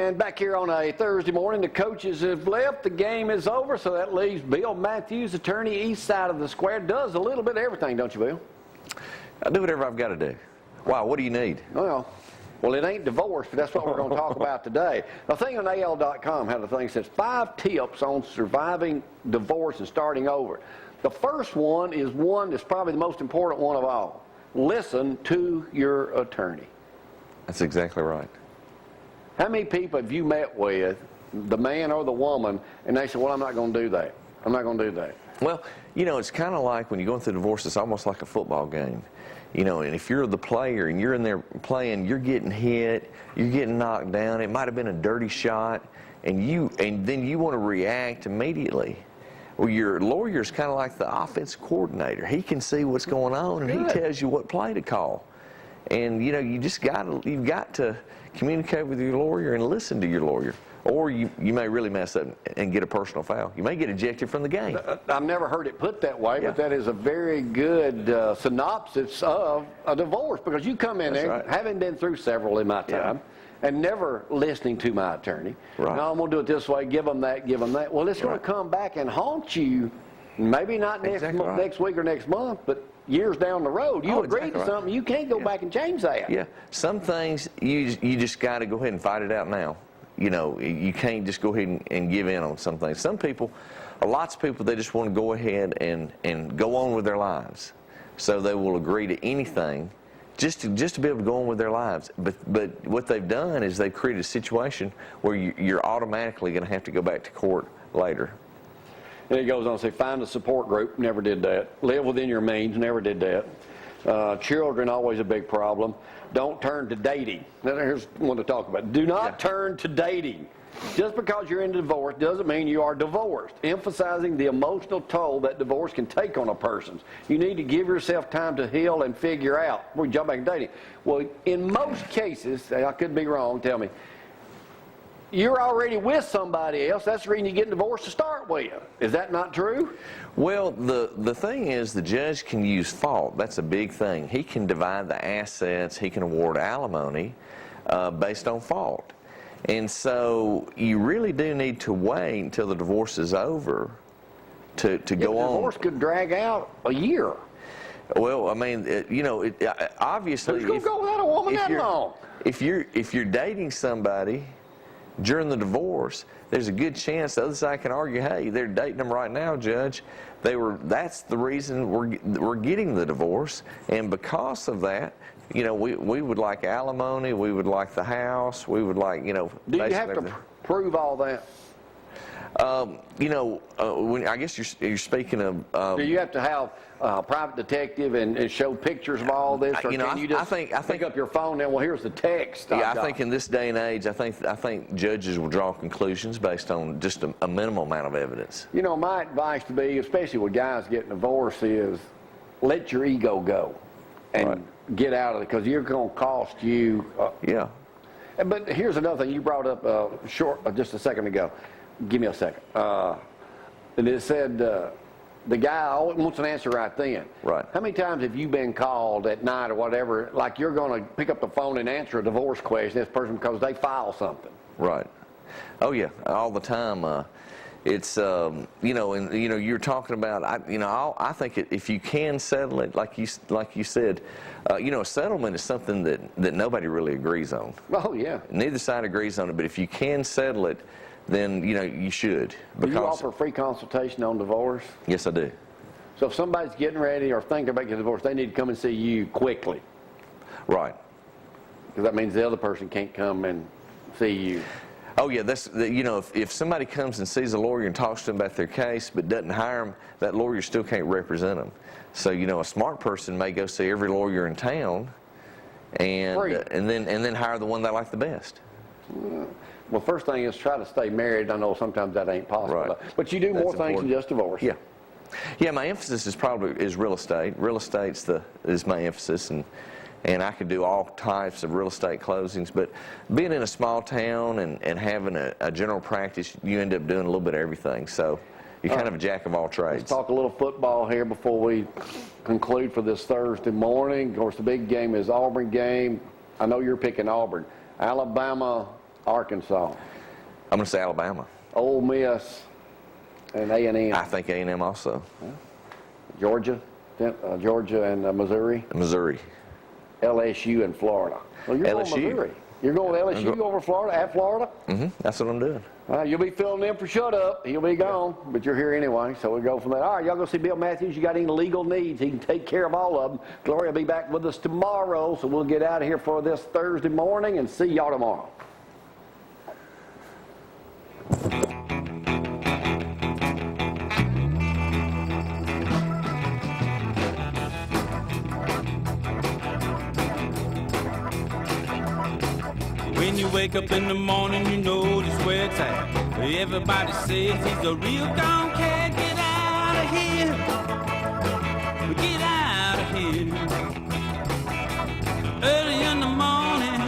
And back here on a Thursday morning, the coaches have left. The game is over, so that leaves Bill Mathews, attorney, east side of the square. Does a little bit of everything, don't you, Bill? I do whatever I've got to do. Wow, what do you need? Well, it ain't divorce, but that's what we're going to talk about today. The thing on AL.com had a thing that says 5 tips on surviving divorce and starting over. The first one is one that's probably the most important one of all. Listen to your attorney. That's exactly right. How many people have you met with, the man or the woman, and they say, well, I'm not going to do that. I'm not going to do that. Well, you know, it's kind of like when you're going through divorce, it's almost like a football game. You know, and if you're the player and you're in there playing, you're getting hit, you're getting knocked down, it might have been a dirty shot, and then you want to react immediately. Well, your lawyer's kind of like the offense coordinator. He can see what's going on, and he tells you what play to call. And, you know, you've got to communicate with your lawyer and listen to your lawyer. Or you may really mess up and get a personal foul. You may get ejected from the game. I've never heard it put that way, but that is a very good synopsis of a divorce, because you come in there, having been through several in my time, and never listening to my attorney. Right. No, I'm going to do it this way, give them that, give them that. Well, it's going to come back and haunt you, maybe not next week or next month, but years down the road. You agreed to something, you can't go back and change that. Yeah, some things you just got to go ahead and fight it out now. You know, you can't just go ahead and give in on some things. Some people, lots of people, they just want to go ahead and go on with their lives. So they will agree to anything just to be able to go on with their lives. But what they've done is they've created a situation where you're automatically going to have to go back to court later. And it goes on to say, find a support group, never did that. Live within your means, never did that. Children, always a big problem. Don't turn to dating. Now, here's one to talk about. Do not turn to dating. Just because you're in a divorce doesn't mean you are divorced. Emphasizing the emotional toll that divorce can take on a person. You need to give yourself time to heal and figure out. We jump back to dating. Well, in most cases, I could be wrong, tell me, you're already with somebody else. That's the reason you're getting divorced to start with. Is that not true? Well, the thing is, the judge can use fault. That's a big thing. He can divide the assets. He can award alimony based on fault. And so you really do need to wait until the divorce is over to go on. The divorce could drag out a year. Well, I mean, obviously, who's going to go without a woman that long? If you're dating somebody during the divorce, there's a good chance the other side can argue, hey, they're dating them right now, Judge. That's the reason we're getting the divorce, and because of that, you know, we would like alimony, we would like the house, we would like, you know. Do you have to prove all that? You know, I guess you're speaking of. Do you have to have a private detective and show pictures of all this, or can you just pick up your phone and, well, here's the text? Yeah, I think in this day and age, I think judges will draw conclusions based on just a minimal amount of evidence. You know, my advice to be, especially with guys getting divorced, is let your ego go and get out of it, because you're going to cost you. But here's another thing you brought up just a second ago. Give me a second. And it said the guy wants an answer right then. Right. How many times have you been called at night or whatever, like you're going to pick up the phone and answer a divorce question, this person, because they file something? Right. Oh, yeah, all the time. It's, you know, and, you know, you're talking about, I think if you can settle it, like you said, you know, a settlement is something that nobody really agrees on. Oh, yeah. Neither side agrees on it, but if you can settle it, then, you know, you should. Do you offer free consultation on divorce? Yes, I do. So if somebody's getting ready or thinking about getting divorced, they need to come and see you quickly. Right. Because that means the other person can't come and see you. Oh, yeah, you know, if somebody comes and sees a lawyer and talks to them about their case but doesn't hire them, that lawyer still can't represent them. So, you know, a smart person may go see every lawyer in town and then hire the one they like the best. Well, first thing is try to stay married. I know sometimes that ain't possible. Right. But you do more things than just divorce. Yeah. Yeah, my emphasis is real estate. Real estate's is my emphasis, and I can do all types of real estate closings. But being in a small town and having a general practice, you end up doing a little bit of everything. So you're kind of a jack of all trades. Let's talk a little football here before we conclude for this Thursday morning. Of course, the big game is Auburn game. I know you're picking Auburn. Alabama Arkansas, I'm going to say Alabama. Ole Miss, and A&M. I think A&M also. Georgia, Georgia and Missouri. Missouri. LSU and Florida. Well, you're LSU. going Missouri. You're going LSU over Florida, at Florida? That's what I'm doing. You'll be filling in for Shut Up. He'll be gone, but you're here anyway, so we go from there. All right, y'all go see Bill Mathews. You got any legal needs, he can take care of all of them. Gloria will be back with us tomorrow, so we'll get out of here for this Thursday morning and see y'all tomorrow. When you wake up in the morning, you know just where it's at. Everybody says he's a real gone cat. Get out of here. Get out of here. Early in the morning,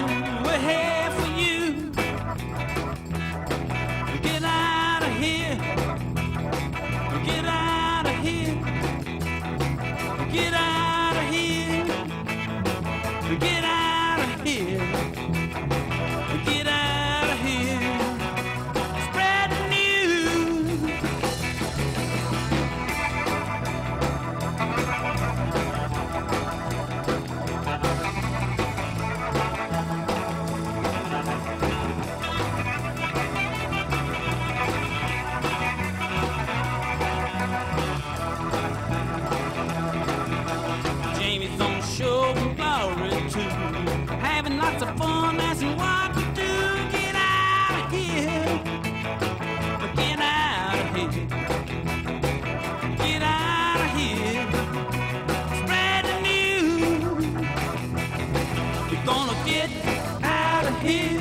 we're here for you. Get out of here. Get out of here. Get out of here. Get out of here. Get out of here, spread the news. Jamie's on the show with Gloria too, having lots of fun, asking what to do. Get out of here. Get out of here. Get out of here. Spread the news. You're gonna get out of here.